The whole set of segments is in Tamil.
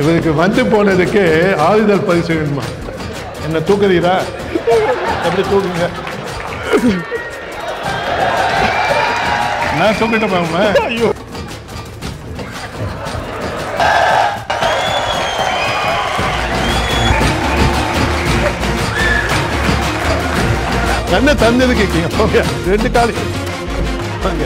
இவருக்கு வந்து போனதுக்கு ஆறுதல் பரிசு வேணுமா? என்ன தூக்குறீரா? எப்படி தூக்குங்க? நான் தூக்கிட்டேன் பாருங்க. கண்ணை தந்தது கேட்கீங்க. போங்க, 2 காலி போங்க.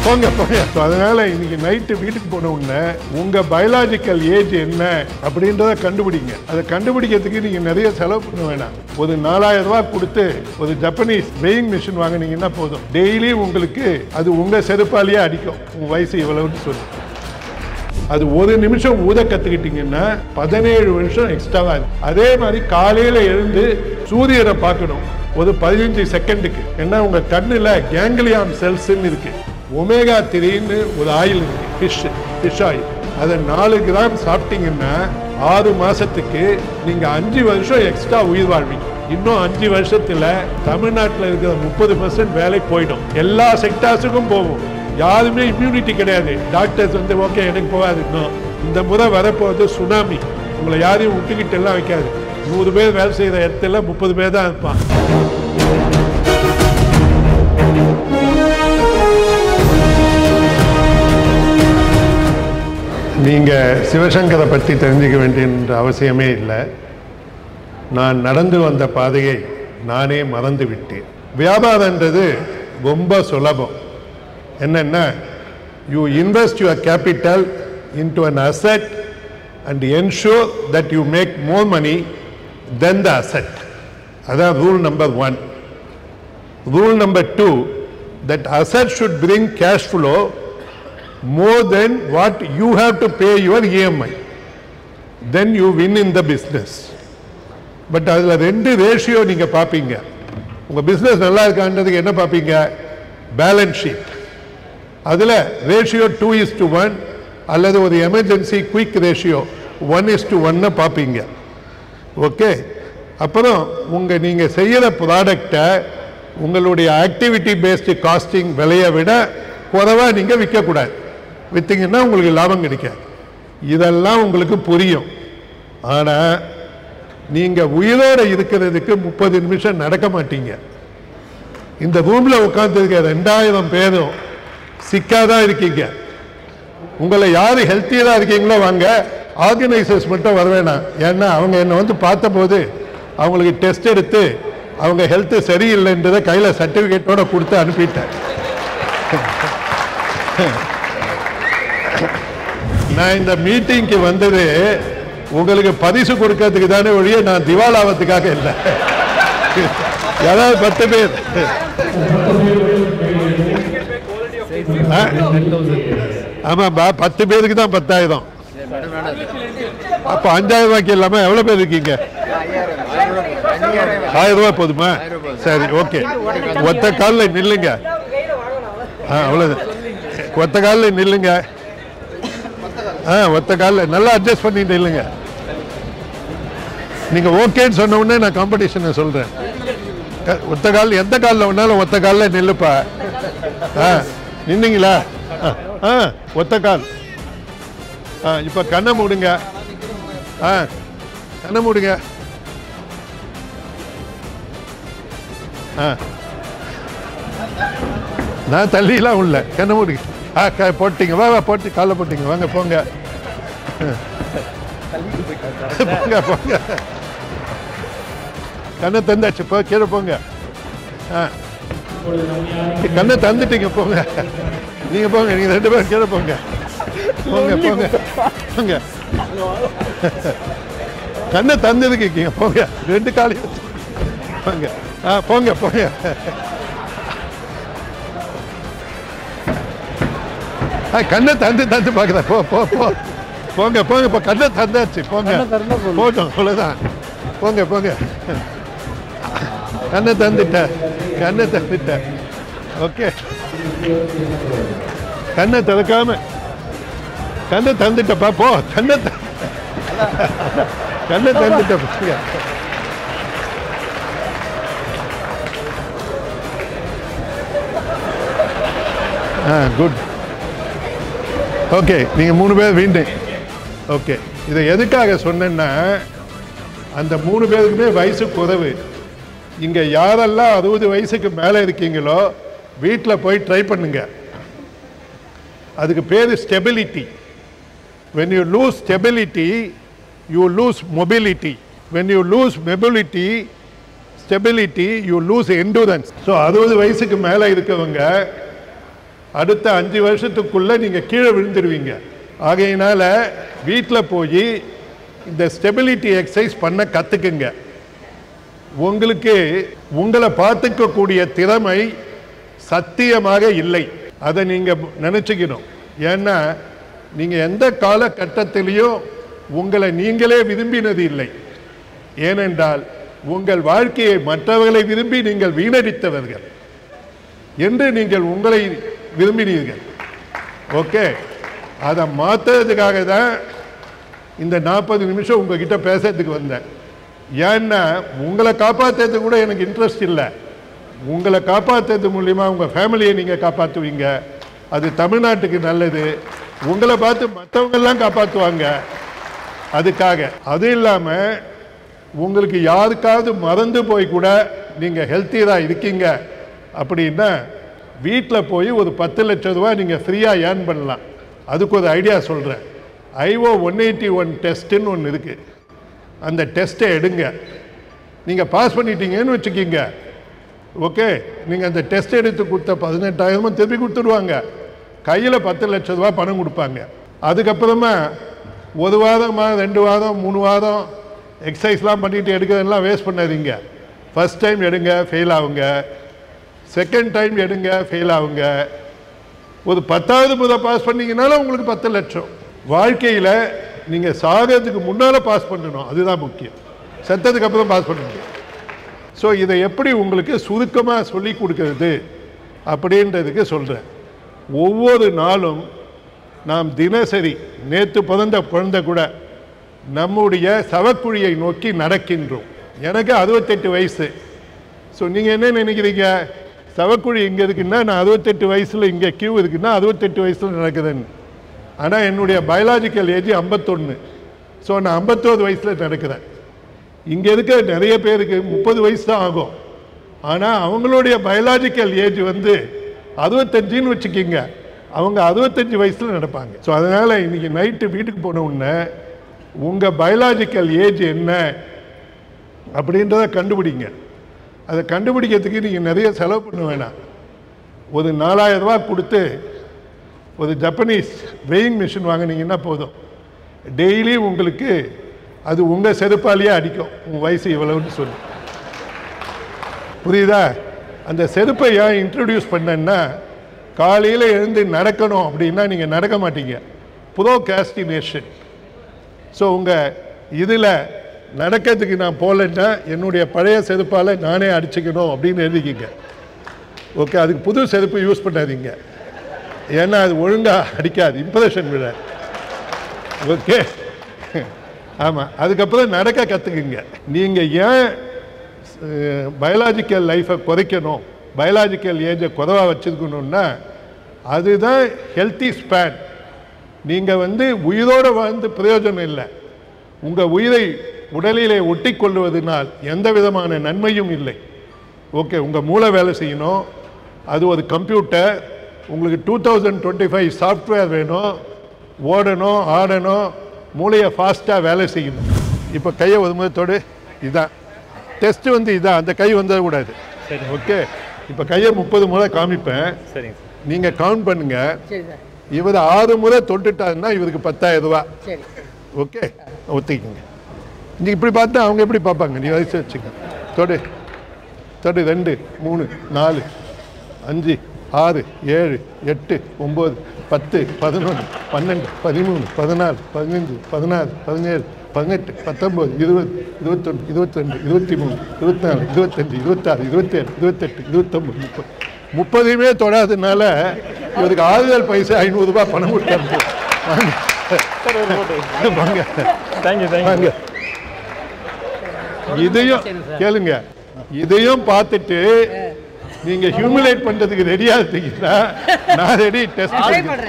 போங்க போங்க. அதனால இன்னைக்கு நைட்டு வீட்டுக்கு போன உடனே உங்க பயாலஜிக்கல் ஏஜ் என்ன அப்படின்றத கண்டுபிடிங்க. அதை கண்டுபிடிக்கிறதுக்கு நீங்க நிறைய செலவு பண்ண வேணாம். ஒரு 4000 ரூபாய் கொடுத்து ஒரு ஜப்பனீஸ் வெயிங் மிஷின் வாங்கினீங்கன்னா போதும். டெய்லி உங்களுக்கு அது உங்க செருப்பாலேயே அடிக்கும் உங்க வயசு இவ்வளவுன்னு சொல்லி. அது ஒரு நிமிஷம் ஊத கத்துக்கிட்டீங்கன்னா 17 வருஷம் எக்ஸ்ட்ராவா. அதே மாதிரி காலையில எழுந்து சூரியனை பார்க்கணும் ஒரு 15 செகண்டுக்கு. ஏன்னா உங்க கண்ணுல கேங்லியான் செல்ஸ் இருக்கு. ஒமேகா 3ன்னு ஒரு ஆயில் இருக்கு, ஃபிஷ் ஆயில். அதை 4 கிராம் சாப்பிட்டீங்கன்னா 6 மாசத்துக்கு நீங்க 5 வருஷம் எக்ஸ்ட்ரா உயிர் வாழ்வீங்க. இன்னும் 5 வருஷத்துல தமிழ்நாட்டில் இருக்கிற 30% வேலை போயிடும். எல்லா செக்டார்ஸுக்கும் போகும். யாருமே இம்யூனிட்டி கிடையாது. டாக்டர்ஸ் வந்து ஓகே எனக்கு போகாது. இந்த முறை வரப்போவது சுனாமி. உங்களை யாரையும் விட்டுக்கிட்டு எல்லாம் வைக்காது. 100 பேர் வேலை செய்கிற இடத்துல 30 பேர் தான் இருப்பான். நீங்கள் சிவசங்கரை பற்றி தெரிஞ்சுக்க வேண்டிய அவசியமே இல்லை. நான் நடந்து வந்த பாதையை நானே மறந்து விட்டேன். வியாபாரன்றது ரொம்ப சுலபம். என்னென்னா, you invest your capital into an asset and ensure that you make more money than the asset. That's rule number 1. Rule number 2, that asset should bring cash flow more than what you have to pay your EMI. Then you win in the business. But அதுல 2 ரேஷியோ நீங்க பாப்பீங்க. உங்க பிசினஸ் நல்லா இருக்கான்றதுக்கு என்ன பாப்பீங்க? Balance sheet. அதுல ரேஷியோ 2:1 அல்லது ஒரு எமர்ஜென்சி குயிக் ரேஷியோ 1:1 பார்ப்பீங்க. ஓகே. அப்புறம் நீங்கள் செய்கிற ப்ராடக்டை உங்களுடைய ஆக்டிவிட்டி பேஸ்டு காஸ்டிங் விலையை விட குறைவாக நீங்கள் விற்கக்கூடாது. விற்றீங்கன்னா உங்களுக்கு லாபம் கிடைக்காது. இதெல்லாம் உங்களுக்கு புரியும். ஆனால் நீங்கள் உயிரோடு இருக்கிறதுக்கு 30 நிமிஷம் நடக்க மாட்டீங்க. இந்த ரூமில் உட்காந்துருக்க 2000 பேரும் சிக்காதான் இருக்கீங்க. உங்களை யார் ஹெல்த்தியராக இருக்கீங்களோ வாங்க, ஆர்கனைசர்ஸ் மட்டும் வர வேணாம். ஏன்னா அவங்க என்னை வந்து பார்த்தபோது அவங்களுக்கு டெஸ்ட் எடுத்து அவங்க ஹெல்த்து சரியில்லைன்றதை கையில் சர்டிஃபிகேட்டோட கொடுத்து அனுப்பிட்டேன். நான் இந்த மீட்டிங்க்கு வந்தது உங்களுக்கு பரிசு கொடுக்கறதுக்கு தானே ஒழிய நான் திவாலாவதுக்காக இல்லை. யாராவது 10 பேர் ஆமாப்பா, 10 பேருக்கு தான் 10,000. அப்போ 5,000 ரூபாய்க்கு இல்லாமல் எவ்வளோ பேர் இருக்கீங்க? 1000 ரூபாய் போதுமா? சரி, ஓகே. ஒத்த காலில் நில்லுங்க. அவ்வளோதான். ஒத்த காலில் நில்லுங்க. ஒத்த காலில் நல்லா அட்ஜஸ்ட் பண்ணிட்டு இல்லைங்க. நீங்கள் ஓகேன்னு சொன்ன உடனே நான் காம்படிஷனை சொல்கிறேன். ஒத்த காலில் எந்த காலில் வேணாலும் ஒத்த காலில் நில்லுப்பா. நின்னீங்களா? ஒத்த கால். இப்போ கண்ணை மூடுங்க. கண்ணை மூடுங்க. நான் தள்ளிலாம் உள்ள. கண்ணை மூடுங்க. போட்டீங்க. வா போட்டு காலை போட்டீங்க. வாங்க போங்க. போங்க போங்க. கண்ணை தந்தாச்சு. போ கீழே போங்க. கண்ணை தந்துட்டீங்க. போங்க. நீங்க போங்க. நீங்க 2 பேரும் கீழே போங்க. போங்க போங்க போங்க. கண்ணை தந்தது கேட்கீங்க. போங்க. 2 காலையும் போங்க. போங்க போங்க. கண்ணை தந்து பார்க்குறேன். போ போ போ போங்க போங்க. இப்போ கண்ணை தந்தாச்சு. போங்க போட்டோம். அவ்வளோதான். போங்க போங்க. கண்ணை தந்துட்டேன். கண்ணை தந்துட்டேன். ஓகே. கண்ணை திறக்காம கண்ணை தந்துட்டப்பா. போ. கண்ணை தந்துட்ட. குட். ஓகே. நீங்கள் 3 பேர் வீண்டு. ஓகே. இதை எதுக்காக சொன்னேன்னா, அந்த 3 பேருக்குமே வயசு குறைவு. இங்கே யாரெல்லாம் 60 வயசுக்கு மேலே இருக்கீங்களோ வீட்டில் போய் ட்ரை பண்ணுங்க. அதுக்கு பேர் stability. when you lose stability you lose mobility, when you lose mobility stability you lose endurance. So 60 வயசுக்கு மேலே இருக்கவங்க அடுத்த 5 வருஷத்துக்குள்ளே நீங்கள் கீழே விழுந்துடுவீங்க. ஆகையினால வீட்டில் போய் இந்த ஸ்டெபிலிட்டி எக்ஸசைஸ் பண்ண கற்றுக்குங்க. உங்களுக்கு உங்களை பார்த்துக்கக்கூடிய திறமை சத்தியமாக இல்லை, அதை நீங்கள் நினச்சிக்கணும். ஏன்னா நீங்கள் எந்த காலகட்டத்திலையும் உங்களை நீங்களே விரும்பினது இல்லை. ஏனென்றால் உங்கள் வாழ்க்கையை மற்றவர்களை விரும்பி நீங்கள் வீணடித்தவர்கள் என்று நீங்கள் உங்களை விரும்பினீர்கள். ஓகே, அதை மாற்றுறதுக்காக தான் இந்த 40 நிமிஷம் உங்ககிட்ட பேசுறதுக்கு வந்தேன். ஏன்னா உங்களை காப்பாற்றுறது கூட எனக்கு இன்ட்ரெஸ்ட் இல்லை. உங்களை காப்பாற்றுறது மூலிமா உங்கள் ஃபேமிலியை நீங்கள் காப்பாற்றுவீங்க, அது தமிழ்நாட்டுக்கு நல்லது. உங்களை பார்த்து மற்றவங்கெல்லாம் காப்பாற்றுவாங்க. அதுக்காக அது இல்லாமல் உங்களுக்கு யாருக்காவது மறந்து போய் கூட நீங்கள் ஹெல்த்தியாக இருக்கீங்க அப்படின்னா வீட்டில் போய் ஒரு 10 லட்சம் ரூபா நீங்கள் ஃப்ரீயாக ஏர்ன் பண்ணலாம். அதுக்கு ஒரு ஐடியா சொல்கிறேன். IO 181 டெஸ்ட்டுன்னு ஒன்று இருக்குது. அந்த டெஸ்ட்டை எடுங்க. நீங்கள் பாஸ் பண்ணிட்டீங்கன்னு வச்சுக்கிங்க. ஓகே, நீங்கள் அந்த டெஸ்ட் எடுத்து கொடுத்த 18,000 திருப்பி கொடுத்துடுவாங்க. கையில் 10 லட்சம் ரூபா பணம் கொடுப்பாங்க. அதுக்கப்புறமா 1 வாரம் 2 வாரம் 3 வாரம் எக்ஸசைஸ்லாம் பண்ணிட்டு எடுக்கிறதெல்லாம் வேஸ்ட் பண்ணாதீங்க. ஃபர்ஸ்ட் டைம் எடுங்க, ஃபெயில் ஆகுங்க. செகண்ட் டைம் எடுங்க, ஃபெயில் ஆகுங்க. ஒரு 10வது முறை பாஸ் பண்ணிங்கனாலும் உங்களுக்கு 10 லட்சம். வாழ்க்கையில் நீங்கள் சாகிறதுக்கு முன்னால் பாஸ் பண்ணணும், அதுதான் முக்கியம். செத்ததுக்கு அப்புறம் பாஸ் பண்ணணும். ஸோ இதை எப்படி உங்களுக்கு சுருக்கமாக சொல்லி கொடுக்கறது அப்படின்றதுக்கு சொல்கிறேன். ஒவ்வொரு நாளும் நாம் தினசரி, நேற்று பிறந்த குழந்தை கூட நம்முடைய சவக்குழியை நோக்கி நடக்கின்றோம். எனக்கு 68 வயசு. ஸோ நீங்கள் என்ன நினைக்கிறீங்க, சவக்குழி இங்கே இருக்குன்னா நான் 68 வயசில் இங்கே கியூ இருக்குன்னா 68 வயசில் நடக்குதுன்னு. ஆனால் என்னுடைய பயாலஜிக்கல் ஏஜ் 51. ஸோ நான் 51 வயசில் நடக்கிறேன். இங்கே இருக்க நிறைய பேருக்கு 30 வயசு தான் ஆகும். ஆனால் அவங்களுடைய பயாலஜிக்கல் ஏஜ் 65ன்னு வச்சுக்கிங்க. அவங்க 65 வயசில் நடப்பாங்க. ஸோ அதனால் இன்றைக்கி நைட்டு வீட்டுக்கு போன உடனே உங்கள் பயாலஜிக்கல் ஏஜ் என்ன அப்படின்றத கண்டுபிடிங்க. அதை கண்டுபிடிக்கிறதுக்கு நீங்கள் நிறைய செலவு பண்ண வேணாம். ஒரு 4000 ரூபா கொடுத்து ஒரு ஜப்பனீஸ் வெயிங் மிஷின் வாங்கினீங்கன்னா போதும். டெய்லி உங்களுக்கு அது உங்கள் செருப்பாலேயே அடிக்கும் உங்கள் வயசு இவ்வளவுன்னு சொல்லி. புரியுதா? அந்த செருப்பை ஏன் இன்ட்ரடியூஸ் பண்ணேன்னா, காலையில் எழுந்து நடக்கணும் அப்படின்னா நீங்கள் நடக்க மாட்டீங்க. ப்ரோகாஸ்டினேஷன். ஸோ உங்கள் இதில் நடக்கிறதுக்கு நான் போகலன்னா என்னுடைய பழைய செருப்பால் நானே அடிச்சுக்கணும் அப்படின்னு எழுதிக்கிங்க. ஓகே, அதுக்கு புது செருப்பு யூஸ் பண்ணாதீங்க. ஏன்னா அது ஒழுங்காக அடிக்காது, இம்ப்ரெஷன் விட. ஓகே, ஆமாம். அதுக்கப்புறம் நடக்க கற்றுக்குங்க. நீங்கள் ஏன் பயாலஜிக்கல் லைஃப்பை குறைக்கணும், பயாலஜிக்கல் ஏஜை குறைவாக வச்சுருக்கணுன்னா அதுதான் ஹெல்த்தி ஸ்பேன். நீங்கள் உயிரோடு வாழ்ந்து பிரயோஜனம் இல்லை. உங்கள் உயிரை உடலிலே ஒட்டி கொள்வதனால் எந்த விதமான நன்மையும் இல்லை. ஓகே, உங்கள் மூளை வேலை செய்யணும். அது ஒரு கம்ப்யூட்டர். உங்களுக்கு 2025 சாஃப்ட்வேர் வேணும். ஓடணும், ஆடணும், மூளையை ஃபாஸ்ட்டாக வேலை செய்யணும். இப்போ கையை ஒரு முகத்தோடு இதுதான் டெஸ்ட்டு இதுதான். அந்த கை வந்துடக்கூடாது. சரி, ஓகே. இப்போ கையை 30 முறை காமிப்பேன். சரிங்க, நீங்கள் கவுண்ட் பண்ணுங்கள். இவர் 6 முறை தொட்டுட்டாருன்னா இவருக்கு 10,000 ரூபா. ஓகே, ஒத்திக்கிங்க. நீங்கள் இப்படி பார்த்தா அவங்க எப்படி பார்ப்பாங்க? நீ வயசு வச்சுக்க. தொடு தொடு 2 3 4 5 6 7 8 9 10 11 12 13 14 15 16 17 18 19 20 21 22 23 24 25 26 27 28 29 30 தொடாததுனால இவருக்கு ஆறுதல் பைசா 500 ரூபாய் பணம் கொடுத்தாரு. இதையும் கேளுங்க. இதையும் பார்த்துட்டு நீங்க ஹியூமிலேட் பண்றதுக்கு ரெடியா இருக்கீங்களா? நான் ரெடி. டெஸ்ட்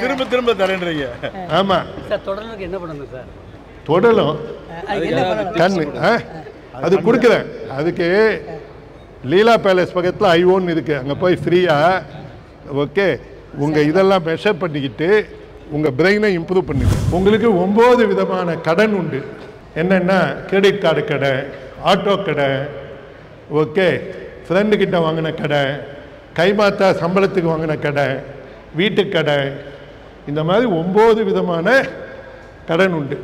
திரும்ப திரும்ப தரேன்றீங்க. ஆமா சார். தொடர்றதுக்கு என்ன பண்ணணும் சார்? பொடலும் கண்ணு அது கொடுக்குறேன். அதுக்கு லீலா பேலஸ் பக்கத்தில் ஐஓன்னு இருக்குது, அங்கே போய் ஃப்ரீயாக ஓகே உங்கள் இதெல்லாம் மெஷர் பண்ணிக்கிட்டு உங்கள் பிரெயினை இம்ப்ரூவ் பண்ணுங்க. உங்களுக்கு 9 விதமான கடன் உண்டு. என்னென்னா கிரெடிட் கார்டு கடை, ஆட்டோ கடை, ஓகே ஃப்ரெண்டுக்கிட்ட வாங்கின கடை, கைமாத்தா சம்பளத்துக்கு வாங்கின கடை, வீட்டு கடை, இந்த மாதிரி 9 விதமான கடன் உண்டு.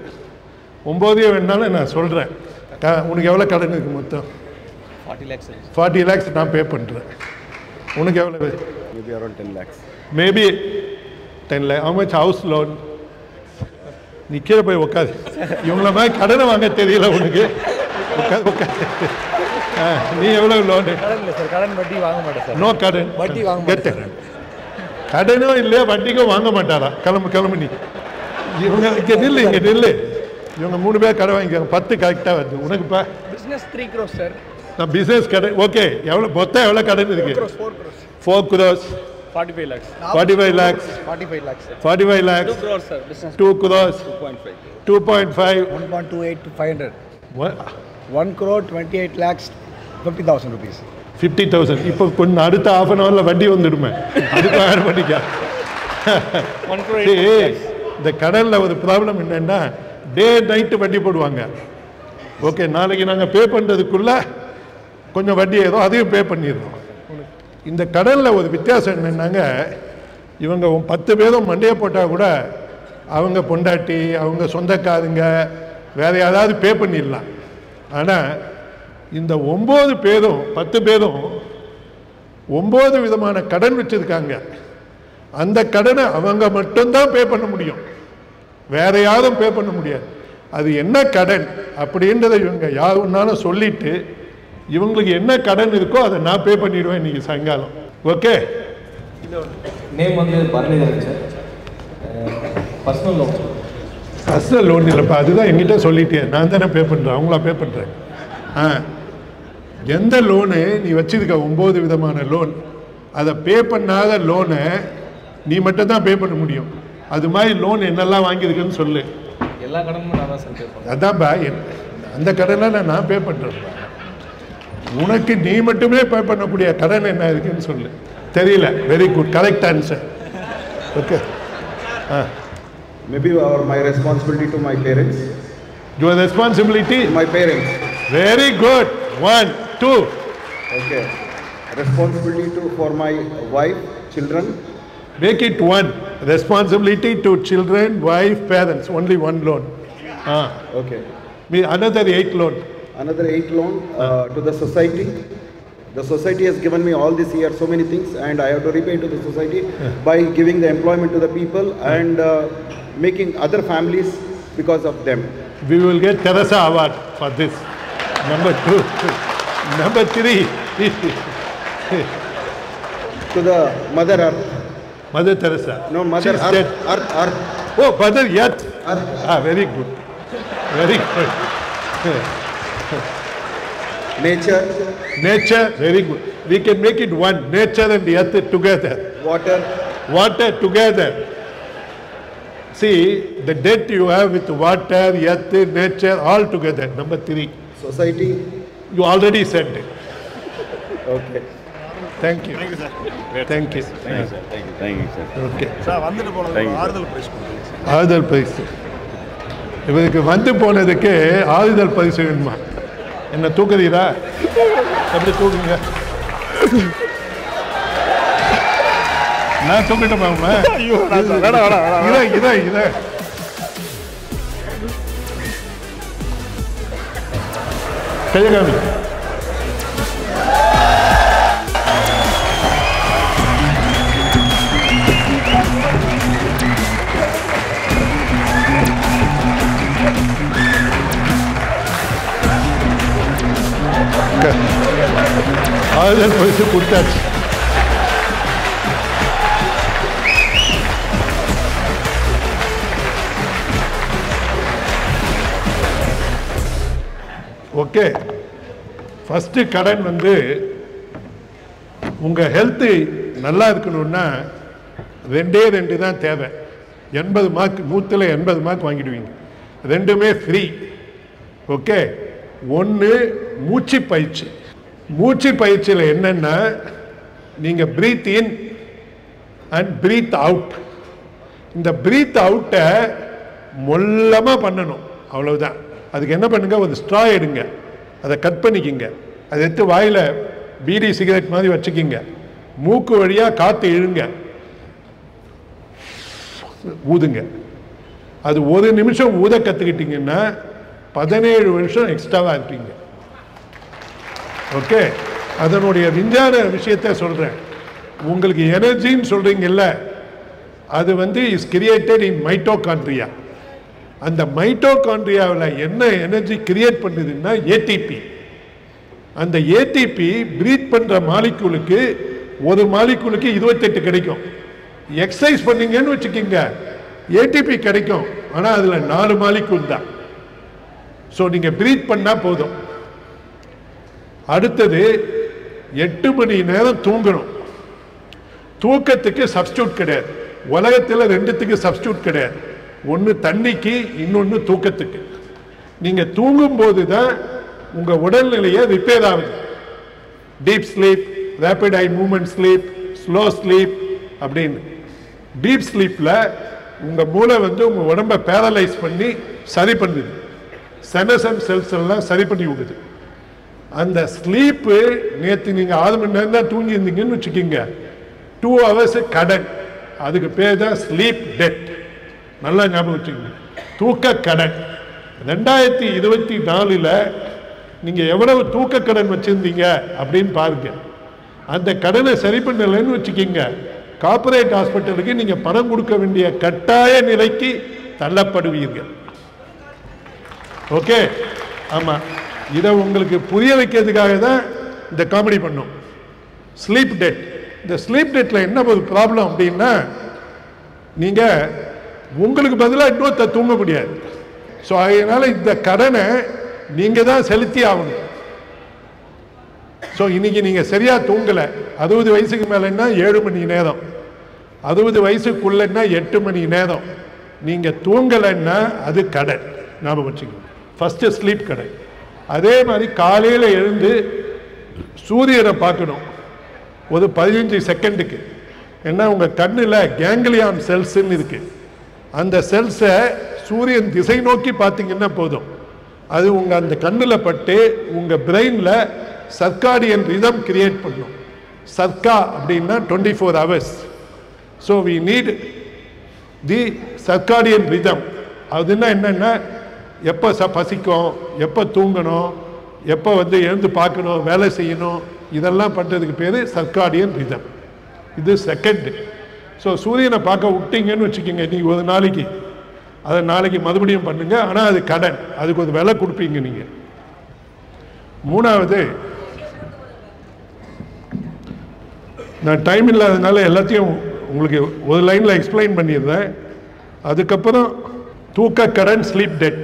9 வேணாலும் நான் சொல்கிறேன். உனக்கு எவ்வளோ கடன் இருக்குது மொத்தம்? 40 lakhs நான் பே பண்ணுறேன். உனக்கு எவ்வளோ? Maybe around 10 lakhs. Maybe 10 lakhs. How much house loan? நீ கீழே போய் உட்காது. இவங்கள மாதிரி கடனை வாங்க தெரியல உனக்கு. உட்காது. நீ எவ்வளோ லோனு? கடன் வட்டி வாங்க மாட்டேன் சார். நோ கடன். வட்டி வாங்க மாட்டேன். கடனும் இல்லையா வட்டிக்கும் வாங்க மாட்டாரா? கிளம்பு நீ. இவங்க இங்கே நில்லு. இவங்க 3 பேர் கடை வாங்கிக்காங்க. 10 கரெக்டாக வருது. உனக்குப்பா பிஸ்னஸ் 3 crores சார். நான் பிஸ்னஸ் கடை ஓகே. எவ்வளோ மொத்தம் எவ்வளோ கடன் இருக்கு? 4 crores. 45 lakhs. 45 lakhs. 45 lakhs. 45 lakhs. 2 crores sir. Business 2 crores. 2.5. 1.28 to 500. What? 1 crore 28 lakhs 50,000 rupees. 50,000. இப்போ கொஞ்சம் அடுத்த half an hourல வட்டி வந்துடுமே. அதுக்கு ஆட் பண்ணிக்க. 1 crore 8 lakhs. இந்த கடனில் ஒரு ப்ராப்ளம் என்னன்னா டே நைட்டு வட்டி போடுவாங்க. ஓகே நாளைக்கு நாங்கள் பே பண்ணுறதுக்குள்ள கொஞ்சம் வட்டி ஏதோ அதையும் பே பண்ணிடுறோம். இந்த கடனில் ஒரு வித்தியாசம் என்னென்னாங்க, இவங்க 10 பேரும் மண்டையை போட்டால் கூட அவங்க பொண்டாட்டி, அவங்க சொந்தக்காரங்க, வேறு யாராவது பே பண்ணிடலாம். ஆனால் இந்த 9 பேரும் 10 பேரும் 9 விதமான கடன் வச்சுருக்காங்க. அந்த கடனை அவங்க மட்டும்தான் பே பண்ண முடியும், வேற யாரும் பே பண்ண முடியாது. அது என்ன கடன் அப்படின்றத இவங்க யாருன்னாலும் சொல்லிட்டு இவங்களுக்கு என்ன கடன் இருக்கோ அதை நான் பே பண்ணிடுவேன் இன்னைக்கு சாயங்காலம். ஓகே நேம் வந்து பரணிதரன் சார். பர்சனல் லோன் இல்லைப்பா, அதுதான் என்கிட்ட சொல்லிட்டேன். நான் தானே பே பண்ணுறேன், அவங்களா பே பண்ணுறேன். எந்த லோனு நீ வச்சிருக்க 9 விதமான லோன், அதை பே பண்ணாத லோனை நீ மட்டும் தான் பே பண்ண முடியும். அது மாதிரி லோன் என்னெல்லாம் வாங்கியிருக்குன்னு சொல்லு. எல்லா கடனும் நான் தான் சார் பே பண்ணுறேன். அதான்ப்பா, அந்த கடனை நான் பே பண்ணுறேன்ப்பா. உனக்கு நீ மட்டுமே பே பண்ணக்கூடிய கடன் என்ன இருக்குன்னு சொல்லு. தெரியல. Very good, correct answer. Okay. Maybe my responsibility to my parents. Your responsibility? My parents. Very good. 1, 2. Okay. Responsibility for my wife, children. Make it 1. Responsibility to children, wife, parents. Only 1 loan. Okay. Another 8 loan. Another 8 loan to the society. The society has given me all this year so many things, and I have to repay to the society by giving the employment to the people and making other families because of them. We will get Teresa Award for this. Number 2. Number 3. To the Mother Earth. Mother Teresa. No, Mother She's Earth, dead. Earth. Oh, Mother Earth. Earth. Very good. Very good. Nature. Nature, very good. We can make it 1. Nature and the earth together. Water. Water together. See, the debt you have with water, earth, nature, all together. Number 3. Society. You already said it. Okay. Thank you. Thank you, sir. Thank you. Thank you, sir. Thank you, sir. Okay. Sir வந்துட்டு போனது ஆறுதல் பிரைஸ் கொடுங்க. ஆறுதல் பரிசு. இவருக்கு வந்து போனதுக்கு ஆறுதல் பரிசு வேணுமா? என்ன தூக்குறீரா? எப்படி தூக்குங்க? நான் தூக்கிட்டேன். இதை கையகாமி. ஆறுதல் பரிசு கொடுத்தாச்சு. ஓகே. ஃபஸ்ட்டு கடன் வந்து உங்கள் ஹெல்த்து நல்லா இருக்கணும்னா 2 தான் தேவை. 80 மார்க், 100ல் 80 மார்க் வாங்கிடுவீங்க. ரெண்டுமே ஃப்ரீ. ஓகே, ஒன்று மூச்சு பயிற்சி. மூச்சு பயிற்சியில் என்னென்னா, நீங்கள் breathe in and breathe out. இந்த பிரீத் அவுட்டை மொல்லமாக பண்ணணும், அவ்வளவுதான். அதுக்கு என்ன பண்ணுங்க, ஒரு ஸ்ட்ரா எடுங்க, அதை கட் பண்ணிக்கிங்க, அதை எடுத்து வாயில் பீடி சிகரெட் மாதிரி வச்சுக்கிங்க, மூக்கு வழியாக காற்று இழுங்க, ஊதுங்க. அது ஒரு நிமிஷம் ஊத கற்றுக்கிட்டீங்கன்னா 17 வருஷம் எக்ஸ்ட்ராவாக இருப்பீங்க. ஓகே, அதனுடைய விஞ்ஞான விஷயத்தை சொல்கிறேன். உங்களுக்கு எனர்ஜின்னு சொல்கிறீங்கல்ல, அது இஸ் கிரியேட்டட் இன் மைட்டோகாண்ட்ரியா. அந்த மைட்டோகாண்ட்ரியாவில் என்ன எனர்ஜி கிரியேட் பண்ணுதுன்னா ஏடிபி. அந்த ஏடிபி பிரீத் பண்ணுற மாலிக்யூலுக்கு ஒரு மாலிக்யூலுக்கு 28 கிடைக்கும். எக்ஸசைஸ் பண்ணீங்கன்னு வச்சுக்கிங்க, ஏடிபி கிடைக்கும், ஆனால் அதில் 4 மாலிக்யூல் தான். ஸோ நீங்கள் பிரீத் பண்ணால் போதும். அடுத்தது 8 மணி நேரம் தூங்கணும். தூக்கத்துக்கு சப்ஸ்டியூட் கிடையாது. உலகத்தில் 2த்துக்கு சப்ஸ்டியூட் கிடையாது. ஒன்று தண்ணிக்கு, இன்னொன்று தூக்கத்துக்கு. நீங்கள் தூங்கும்போது தான் உங்கள் உடல்நிலையை ரிப்பேர் ஆகுது. Deep sleep, rapid eye movement sleep, slow sleep அப்படின்னு. டீப் ஸ்லீப்பில் உங்கள் மூளை உங்கள் உடம்பை பேரலைஸ் பண்ணி சரி பண்ணுது. செனசன் செல்ஸ் எல்லாம் சரி பண்ணி விடுது. அந்த ஸ்லீப்பு நேற்று நீங்கள் 6 மணி நேரம் தான் தூங்கியிருந்தீங்கன்னு வச்சுக்கிங்க, 2 ஹவர்ஸ் கடன். அதுக்கு பேர் தான் ஸ்லீப் டெட். நல்லா ஞாபகம் வச்சுக்கோங்க, தூக்க கடன். 2024 நீங்கள் எவ்வளவு தூக்க கடன் வச்சுருந்தீங்க அப்படின்னு பாருங்க. அந்த கடனை சரி பண்ணலைன்னு வச்சுக்கிங்க, கார்பரேட் ஹாஸ்பிட்டலுக்கு நீங்கள் பணம் கொடுக்க வேண்டிய கட்டாய நிலைக்கு தள்ளப்படுவீர்கள். ஓகே, ஆமாம். இதை உங்களுக்கு புரிய வைக்கிறதுக்காக தான் இந்த காமெடி பண்ணோம். Sleep debt. இந்த ஸ்லீப் டெட்டில் என்ன ஒரு ப்ராப்ளம் அப்படின்னா, நீங்கள் உங்களுக்கு பதிலாக இன்னொருத்த தூங்க முடியாது. ஸோ அதனால் இந்த கடனை நீங்கள் தான் செலுத்தி ஆகணும். ஸோ இன்னைக்கு நீங்கள் சரியாக தூங்கலை, 60 வயசுக்கு மேலேன்னா 7 மணி நேரம், 60 வயசுக்குள்ளன்னா 8 மணி நேரம் நீங்கள் தூங்கலைன்னா அது கடன். ஞாபகம் வச்சுக்கணும். ஃபஸ்ட்டு ஸ்லீப் கடன். அதே மாதிரி காலையில் எழுந்து சூரியனை பார்க்கணும் ஒரு 15 செகண்டுக்கு. ஏன்னா உங்கள் கண்ணில் கேங்லியான் செல்ஸ்ன்னு இருக்குது. அந்த செல்ஸை சூரியன் திசை நோக்கி பார்த்தீங்கன்னா போதும், அது உங்கள் அந்த கண்ணில் பட்டு உங்கள் பிரெயினில் சர்க்காடியன் ரிதம் கிரியேட் பண்ணும். சர்க்கா அப்படின்னா 24 hours. So we need the circadian rhythm. அதுன்னா என்னென்னா, எப்போ பசிக்கும், எப்போ தூங்கணும், எப்போ எழுந்து பார்க்கணும், வேலை செய்யணும், இதெல்லாம் பண்ணுறதுக்கு பேர் சர்க்காடியன் ரிதம். இது செகண்டு. ஸோ சூரியனை பார்க்க விட்டீங்கன்னு வச்சுக்கோங்க நீங்கள் ஒரு நாளைக்கு, அதை நாளைக்கு மறுபடியும் பண்ணுங்க. ஆனால் அது கடன், அதுக்கு ஒரு விலை கொடுப்பீங்க நீங்கள். மூணாவது, நான் டைம் இல்லாததுனால எல்லாத்தையும் உங்களுக்கு ஒரு லைனில் எக்ஸ்பிளைன் பண்ணிடுறேன். அதுக்கப்புறம் தூக்க கடன், ஸ்லீப் டெட்.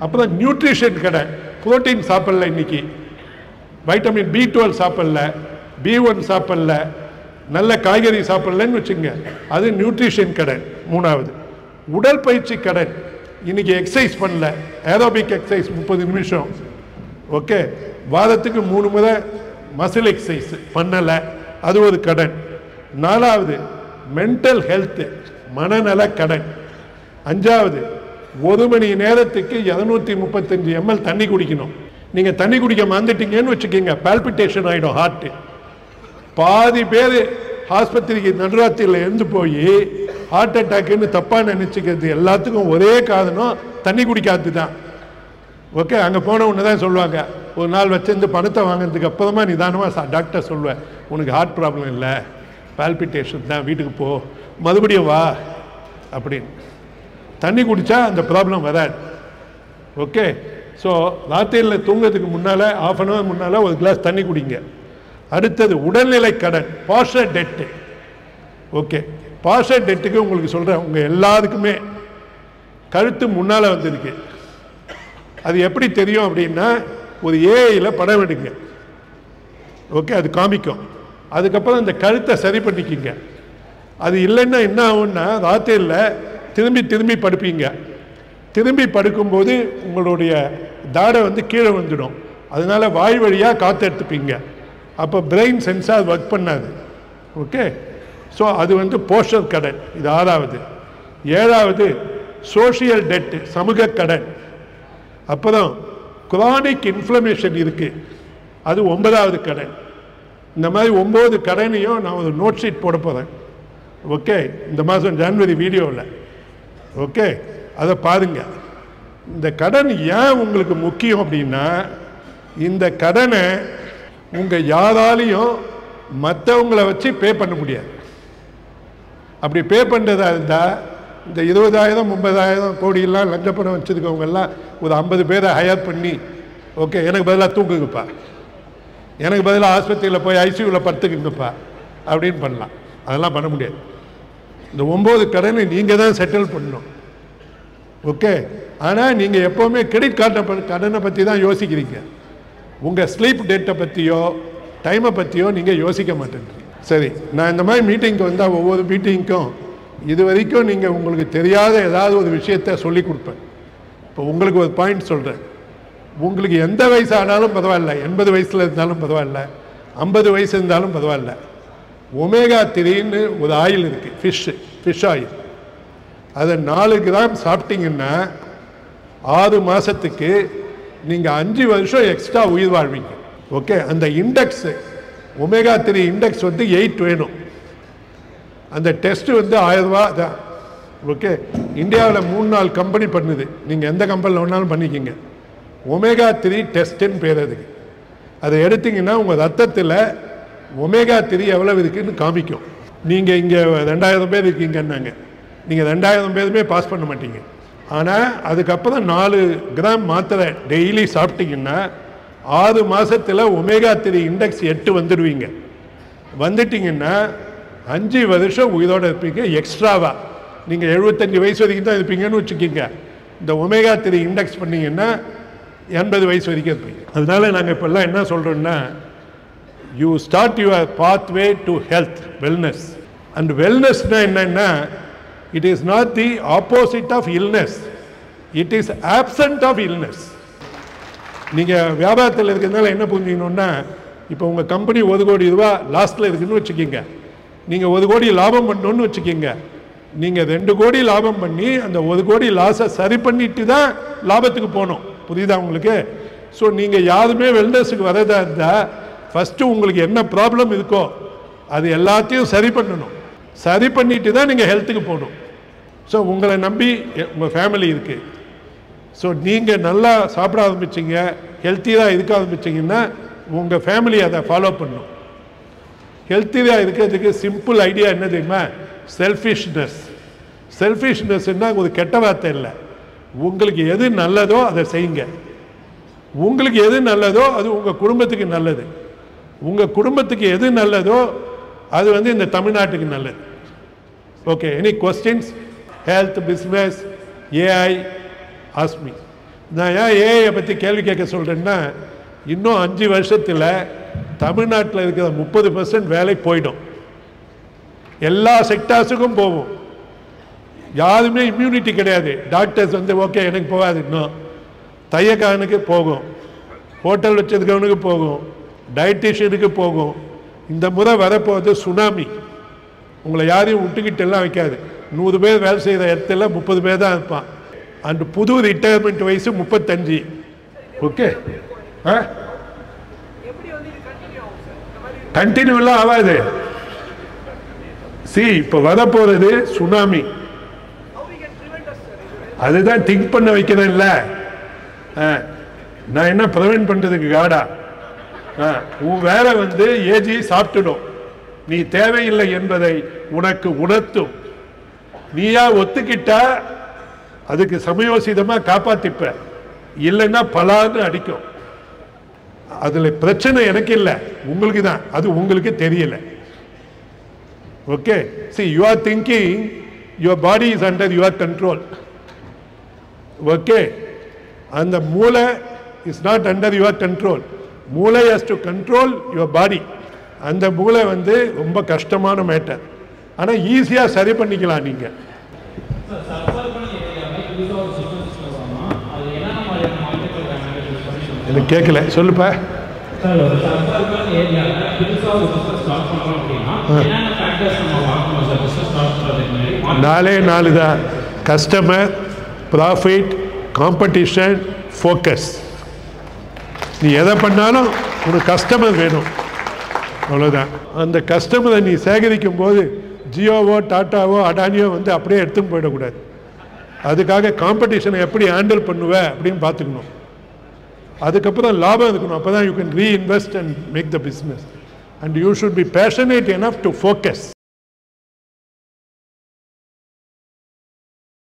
அப்புறம் நியூட்ரிஷன் கடன். புரோட்டீன் சாப்பிடல, இன்னைக்கு வைட்டமின் B12 சாப்பிடல, B1 சாப்பிடல, நல்ல காய்கறி சாப்பிடலன்னு வச்சுங்க, அது நியூட்ரிஷன் கடன். மூணாவது உடற்பயிற்சி கடன். இன்னைக்கு எக்ஸசைஸ் பண்ணல, ஏரோபிக் எக்ஸசைஸ் 30 நிமிஷம். ஓகே, வாரத்துக்கு 3 முறை மசில் எக்ஸசைஸ் பண்ணலை, அது ஒரு கடன். நாலாவது மென்டல் ஹெல்த், மனநல கடன். அஞ்சாவது 1 மணி நேரத்துக்கு 235 ml தண்ணி குடிக்கணும். நீங்கள் தண்ணி குடிக்க மறந்துட்டீங்கன்னு வச்சுக்கோங்க, பால்பிட்டேஷன் ஆகிடும் ஹார்ட்டு. பாதி பேர் ஆஸ்பத்திரிக்கு நடுராத்திரியில் இருந்து போய் ஹார்ட் அட்டாக்குன்னு தப்பாக நினச்சிக்கிறது எல்லாத்துக்கும் ஒரே காரணம் தண்ணி குடிக்காது தான். ஓகே, அங்கே போன உடனே தான் சொல்லுவாங்க, ஒரு நாள் வச்சிருந்து பணத்தை வாங்கினதுக்கு அப்புறமா நிதானமாக டாக்டர் சொல்லுவேன், உனக்கு ஹார்ட் ப்ராப்ளம் இல்லை, பால்பிட்டேஷன் தான், வீட்டுக்கு போ, மறுபடியும் வா அப்படின்னு. தண்ணி குடித்தா அந்த ப்ராப்ளம் வராது. ஓகே, ஸோ ராத்திரியில் தூங்கிறதுக்கு முன்னால் 1/2 hour முன்னால் ஒரு கிளாஸ் தண்ணி குடிங்க. அடுத்தது உடல்நிலை கடன், பாஸ்டர் டெட்டு. ஓகே, பாஸ்டர் டெட்டுக்கு உங்களுக்கு சொல்கிறேன், உங்கள் எல்லாருக்குமே கழுத்து முன்னால் வந்திருக்கு. அது எப்படி தெரியும் அப்படின்னா, ஒரு ஏஐயில் படம் எடுங்க. ஓகே, அது காமிக்கும். அதுக்கப்புறம் இந்த கழுத்தை சரி பண்ணிக்கிங்க. அது இல்லைன்னா என்ன ஆகும்னா, ராத்திரியில் திரும்பி திரும்பி படுப்பீங்க. திரும்பி படுக்கும்போது உங்களுடைய தாடை வந்து கீழே வந்துடும். அதனால வாய் வழியாக காற்று எடுத்துப்பீங்க. அப்போ பிரெயின் சென்சார் ஒர்க் பண்ணாது. ஓகே, ஸோ அது வந்து போஸ்டர் கடன். இது 6வது. 7வது சோஷியல் டெட், சமூக கடன். அப்புறம் குரானிக் இன்ஃப்ளமேஷன் இருக்குது, அது 9வது கடன். இந்த மாதிரி 9 கடனையும் நான் ஒரு நோட் ஷீட் போட போகிறேன். ஓகே, இந்த மாதம் ஜனவரி வீடியோவில். ஓகே, அதை பாருங்கள். இந்த கடன் ஏன் உங்களுக்கு முக்கியம் அப்படின்னா, இந்த கடனை உங்கள் யாராலையும் மற்றவங்கள வச்சு பே பண்ண முடியாது. அப்படி பே பண்ணுறதா இருந்தால் இந்த 20,000 30,000 கோடியெல்லாம் லஞ்ச பணம் வச்சுருக்கவங்கெல்லாம் ஒரு 50 பேரை ஹையர் பண்ணி, ஓகே எனக்கு பதிலாக தூக்குங்கப்பா, எனக்கு பதிலாக ஆஸ்பத்திரியில் போய் ஐசியூவில் படுத்துக்குங்கப்பா அப்படின்னு பண்ணலாம். அதெல்லாம் பண்ண முடியாது. இந்த 9 கடனை நீங்கள் தான் செட்டில் பண்ணணும். ஓகே, ஆனால் நீங்கள் எப்போவுமே கிரெடிட் கடனை பற்றி தான் யோசிக்கிறீங்க. உங்கள் ஸ்லீப் டேட்டை பற்றியோ டைமை பற்றியோ நீங்கள் யோசிக்க மாட்டேன்றீங்க. சரி, நான் இந்த மாதிரி மீட்டிங்க்கு வந்தால் ஒவ்வொரு மீட்டிங்க்கும் இது வரைக்கும் நீங்கள் உங்களுக்கு தெரியாத ஏதாவது ஒரு விஷயத்தை சொல்லி கொடுப்பேன். இப்போ உங்களுக்கு ஒரு பாயிண்ட் சொல்கிறேன். உங்களுக்கு எந்த வயசு ஆனாலும் பரவாயில்ல, 80 வயசில் இருந்தாலும் பரவாயில்ல, 50 வயசு இருந்தாலும் பரவாயில்ல, ஒமேகா 3ன்னு ஒரு ஆயில் இருக்குது, ஃபிஷ் ஆயில். அதை 4 கிராம் சாப்பிட்டீங்கன்னா 6 மாதத்துக்கு நீங்கள் 5 வருஷம் எக்ஸ்ட்ரா உயிர் வாழ்வீங்க. ஓகே, அந்த இண்டெக்ஸ் ஒமேகா 3 இண்டெக்ஸ் வந்து 8 வேணும். அந்த டெஸ்ட் வந்து 1000 ரூபா தான். ஓகே, இந்தியாவில் 3-4 கம்பெனி பண்ணுது. நீங்கள் எந்த கம்பெனியில் வேணாலும் பண்ணிக்கிங்க. ஒமேகா 3 டெஸ்ட்டுன்னு பேர் அதுக்கு. அதை எடுத்திங்கன்னா உங்கள் ரத்தத்தில் ஒமேகா 3 எவ்வளவு இருக்குன்னு காமிக்கும். நீங்கள் இங்கே 2000 பேர் இருக்கீங்கன்னாங்க, நீங்கள் 2000 பேருமே பாஸ் பண்ண மாட்டீங்க. ஆனால் அதுக்கப்புறம் 4 கிராம் மாத்திரை டெய்லி சாப்பிட்டீங்கன்னா 6 மாதத்தில் ஒமேகா 3 இண்டெக்ஸ் 8 வந்துடுவீங்க. வந்துட்டிங்கன்னா 5 வருஷம் உயிரோடு இருப்பீங்க எக்ஸ்ட்ராவாக. நீங்கள் 75 வயசு வரைக்கும் தான் இருப்பீங்கன்னு வச்சுக்கிங்க. இந்த ஒமேகா 3 இண்டெக்ஸ் பண்ணிங்கன்னா 80 வயசு வரைக்கும் இருப்பீங்க. அதனால நாங்கள் இப்போல்லாம் என்ன சொல்கிறோன்னா, you start your pathway to health, wellness. And வெல்னஸ்னால் என்னென்னா, it is not the opposite of illness, it is absent of illness. நீங்கள் வியாபாரத்தில் இருக்கிறதுனால என்ன புரிஞ்சுக்கணுன்னா, இப்போ உங்கள் கம்பெனி 1 கோடி ரூபா லாஸ்ட்டில் இருக்குதுன்னு வச்சுக்கிங்க. நீங்கள் 1 கோடி லாபம் பண்ணணுன்னு வச்சுக்கிங்க. நீங்கள் 2 கோடி லாபம் பண்ணி அந்த 1 கோடி லாஸை சரி பண்ணிட்டு தான் லாபத்துக்கு போகணும். புரியுதா உங்களுக்கு? ஸோ நீங்கள் யாருமே வெல்னஸுக்கு வரதா இருந்தால் ஃபஸ்ட்டு உங்களுக்கு என்ன ப்ராப்ளம் இருக்கோ அது எல்லாத்தையும் சரி பண்ணணும். சரி பண்ணிட்டு தான் நீங்கள் ஹெல்த்துக்கு போகணும். ஸோ உங்களை நம்பி உங்கள் ஃபேமிலி இருக்குது. ஸோ நீங்கள் நல்லா சாப்பிட ஆரம்பிச்சிங்க, ஹெல்த்தியாக இருக்க ஆரம்பிச்சிங்கன்னா உங்கள் ஃபேமிலி அதை ஃபாலோ பண்ணணும். ஹெல்த்தியாக இருக்கிறதுக்கு சிம்பிள் ஐடியா என்ன தெரியுமா? செல்ஃபிஷ்னஸ். செல்ஃபிஷ்னஸ்ன்னா ஒரு கெட்ட வார்த்தை இல்லை. உங்களுக்கு எது நல்லதோ அதை செய்யுங்க. உங்களுக்கு எது நல்லதோ அது உங்கள் குடும்பத்துக்கு நல்லது. உங்கள் குடும்பத்துக்கு எது நல்லதோ அது வந்து இந்த தமிழ்நாட்டுக்கு நல்லது. Okay, any questions? Health, business, AI, ஆஸ்மி. நான் ஏன் ஏஐயை பற்றி கேள்வி கேட்க சொல்கிறேன்னா, இன்னும் 5 வருஷத்தில் தமிழ்நாட்டில் இருக்கிற 30% வேலை போயிடும். எல்லா செக்டார்ஸுக்கும் போகும். யாருமே இம்யூனிட்டி கிடையாது. டாக்டர்ஸ் வந்து ஓகே எனக்கு போகாது, இன்னும் தையக்காரனுக்கு போகும், ஹோட்டல் வச்சிருக்கவனுக்கு போகும், டயட்டிஷியனுக்கு போகும். இந்த முறை வரப்போகுது சுனாமி. உங்களை யாரையும் விட்டுக்கிட்டு எல்லாம் வைக்காது. 100 பேர் வேலை செய்கிற இடத்துல 30 பேர் தான் இருப்பான். அண்ட் புது ரிட்டையர்மெண்ட் வயசு 35. ஓகே, கண்டினியூலாம் ஆகாது. இப்போ வரப்போறது சுனாமி. அதுதான் திங்க் பண்ண வைக்கிறேன். இல்லை நான் என்ன ப்ரிவென்ட் பண்றதுக்கு காடா? உன் வேலை வந்து ஏஜி சாப்பிட்டுடும். நீ தேவையில்லை என்பதை உனக்கு உணர்த்தும். நீயா ஒத்துக்கிட்டா அதுக்கு சமயோசிதமாக காப்பாத்திப்ப, இல்லைன்னா பலான்னு அடிக்கும். அதுல பிரச்சனை எனக்கு இல்லை, உங்களுக்கு தான். அது உங்களுக்கு தெரியல. Okay, see you are thinking your body is under your control. Okay, and the மூளை is not under your control. மூளை has to control your body. அந்த மூளை வந்து ரொம்ப கஷ்டமான மேட்டர். ஆனால் ஈஸியாக சரி பண்ணிக்கலாம் நீங்கள். எனக்கு கேட்கல சொல்லுப்பா. சார் ஒரு சர்வர்கன் ஏரியாவில் புதுசாக ஒரு பிஸ்னஸ் ஸ்டார்ட் பண்ணுறோம் அப்படின்னா என்னென்ன ஃபேக்டர்ஸ் நம்ம பார்க்கணும் சார் பிஸ்னஸ் ஸ்டார்ட் பண்ணுறதுக்கு முன்னாடி? 4 தான். Customer, profit, competition, focus. நீ எதை பண்ணாலும் உனக்கு கஸ்டமர் வேணும், அவ்வளோதான். அந்த கஸ்டமரை நீ சேகரிக்கும் போது ஜியோவோ டாட்டாவோ அடானியோ வந்து அப்படியே எடுத்துன்னு போயிடக்கூடாது. அதுக்காக காம்படிஷனை எப்படி ஹேண்டில் பண்ணுவேன் அப்படின்னு பார்த்துக்கணும். அதுக்கப்புறம் லாபம் இருக்கணும். அப்போ தான் you can reinvest and make the business. And you should be passionate enough to focus.